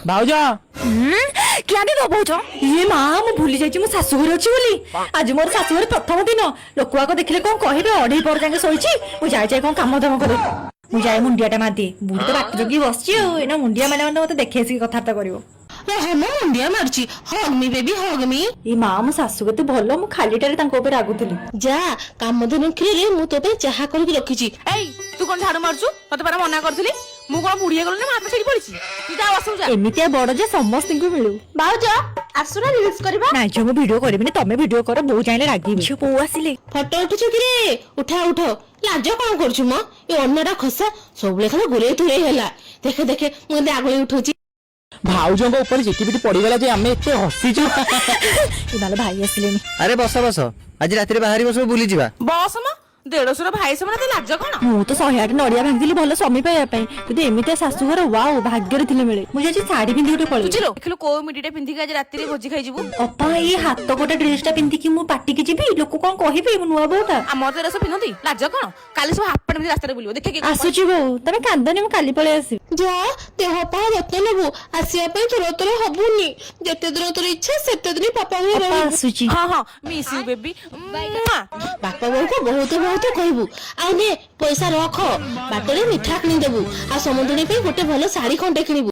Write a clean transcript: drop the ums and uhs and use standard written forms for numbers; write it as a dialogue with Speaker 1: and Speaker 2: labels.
Speaker 1: भाउज
Speaker 2: क्या दे दो भाउज ये माँ मु भूली जाइए मो शाशुघर अच्छी बोली आज मोर शाशुघर प्रथम दिन लोक आक देखले कौन कहे अढ़ई पर जाके शोची मुझे जाए कौन कम दाम करे मुझे मुंडिया मारदिए बुढ़ी तो बाट जगि बस मुंडिया मैंने मत देखे कथबार्ता कर
Speaker 3: मुंडिया मारची हग मी बेबी हग मी
Speaker 2: ये माँ मो शाशु केते भल मु खालीटारे तांको ऊपर रागुतली
Speaker 3: जा काम दिन खिरे मु तो पे चाहा करके रखिची
Speaker 4: एई तू कोन झाड़ू मारछु मते पारा मना करथली मु कोन बुढ़िया गलो ने माथा छेड़ी पड़िछि तू जा आसु जा
Speaker 2: एमितिया बड़ जे समस्त को मिलू
Speaker 3: बाउज आसुना रील्स करबा
Speaker 2: ना जो मु वीडियो करबिनी तमे वीडियो कर बो जाइले रागी छो बो आसिले
Speaker 3: फोटो उठुछु कि रे उठा उठो लाज कोन करछु म ए अन्नडा खसा सबले खाली गुरे तुरे हैला देखे देखे मु दे आगळे उठुची
Speaker 1: भाउजों को ऊपर जेटी पिटी पड़ीगला जे आमे एते हसीचु
Speaker 2: इनाले भाई आसिलेनी
Speaker 5: अरे बस बस आज रात बाहरी बस बुली जा
Speaker 4: बस म देड़सुर भाई से मते लाज कोन
Speaker 2: मु तो 108 नड़िया भांगदिली भल स्वामी पाइया पई तू एमितिया शाशुघर वाओ भाग्य रे थिले मिले मुझे आज साड़ी पिंदी उठे पळी
Speaker 4: बुझिलो देखलो को मिडिटे पिंदी के आज राती रे भोजी खाइ जिवु
Speaker 2: अपा ये हाथ गोटे ड्रेसटा पिंदी कि मु पार्टी के जीबी लोक कोन कहिबे मु नुआ बोटा
Speaker 4: हमर तो रस पिनोती लाज कोन काली सब हाफ पैंट में रास्ता रे बुलिबो देखे के
Speaker 2: आसुची बो तमे कांदनी मु काली पळे आसी
Speaker 3: जा देह पा रत्न लेबू आसिया पे तुर तुर हबुनी जते दिन तुर इच्छा सेते दिन पापा घर
Speaker 2: अपा
Speaker 3: रहू
Speaker 2: आसुची
Speaker 4: हां हां मिस यू बेबी
Speaker 3: बापा बोल को बहुत बहुत कहबू आ ने पैसा रख बाटरे मिठा किनी देबू आ समुद्री पे गोटे भलो साड़ी खंडे किनिबू